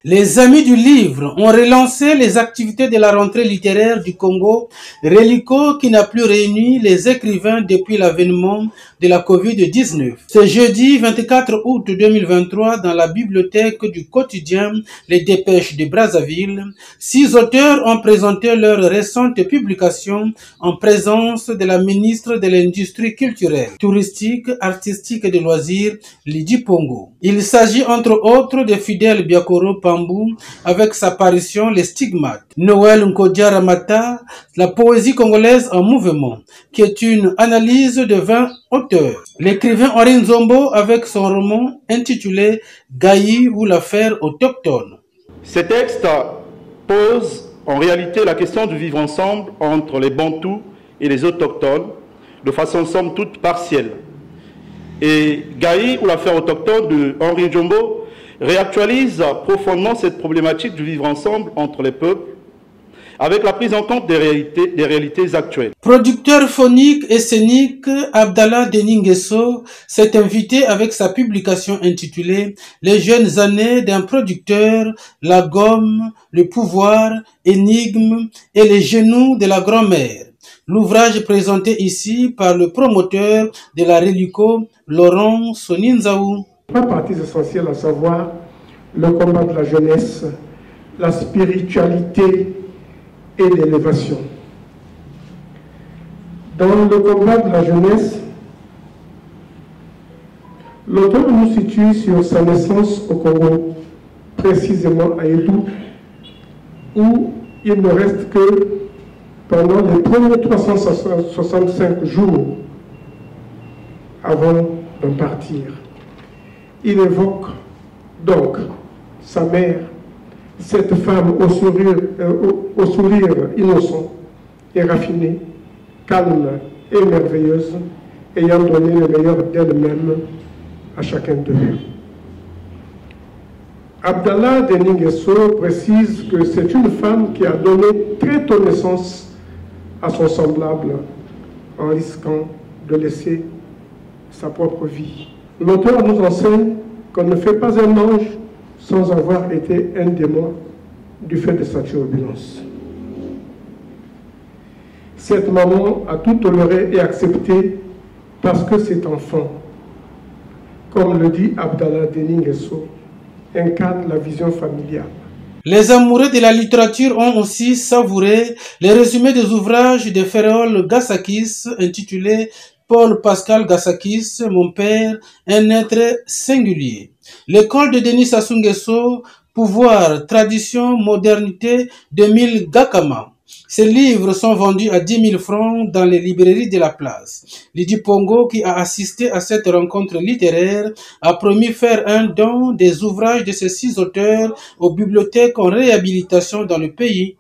Les Amis du Livre ont relancé les activités de la rentrée littéraire du Congo, reliquat qui n'a plus réuni les écrivains depuis l'avènement de la Covid-19. Ce jeudi 24 août 2023, dans la bibliothèque du quotidien Les Dépêches de Brazzaville, 6 auteurs ont présenté leur récente publication en présence de la ministre de l'Industrie culturelle, touristique, artistique et des loisirs, Lydie Pongo. Il s'agit entre autres de Fidèle Biakoro Pambou avec sa parution Les Stigmates, Noël Nkodia Ramata, La poésie congolaise en mouvement, qui est une analyse de 20 auteurs. L'écrivain Henri Nzombo avec son roman intitulé Gaï ou l'affaire autochtone. Ces textes posent en réalité la question du vivre ensemble entre les Bantous et les autochtones de façon somme toute partielle. Et Gaï ou l'affaire autochtone de Henri Nzombo réactualise profondément cette problématique du vivre ensemble entre les peuples avec la prise en compte des réalités actuelles. Producteur phonique et scénique, Abdallah Deninguesso s'est invité avec sa publication intitulée Les jeunes années d'un producteur, la gomme, le pouvoir, énigme et les genoux de la grand-mère. L'ouvrage présenté ici par le promoteur de la Relico, Laurent Soninzaou. Trois parties essentielles, à savoir le combat de la jeunesse, la spiritualité et l'élévation. Dans le combat de la jeunesse, l'auteur nous situe sur sa naissance au Congo, précisément à Edou, où il ne reste que pendant les premiers 365 jours avant de partir. Il évoque donc sa mère, cette femme au sourire innocent et raffiné, calme et merveilleuse, ayant donné le meilleur d'elle-même à chacun d'eux. Abdallah Deninguesso précise que c'est une femme qui a donné très tôt naissance à son semblable en risquant de laisser sa propre vie. L'auteur nous enseigne qu'on ne fait pas un ange sans avoir été un démon du fait de sa turbulence. Cette maman a tout toléré et accepté parce que cet enfant, comme le dit Abdallah Deninguesso, incarne la vision familiale. Les amoureux de la littérature ont aussi savouré les résumés des ouvrages de Ferrol Gassakis intitulés Paul Pascal Gassakis, Mon père, un être singulier. L'école de Denis Sassou Nguesso, Pouvoir, tradition, modernité, d'Émile Gakama. Ces livres sont vendus à 10 000 francs dans les librairies de la place. Lydie Pongo, qui a assisté à cette rencontre littéraire, a promis faire un don des ouvrages de ces 6 auteurs aux bibliothèques en réhabilitation dans le pays.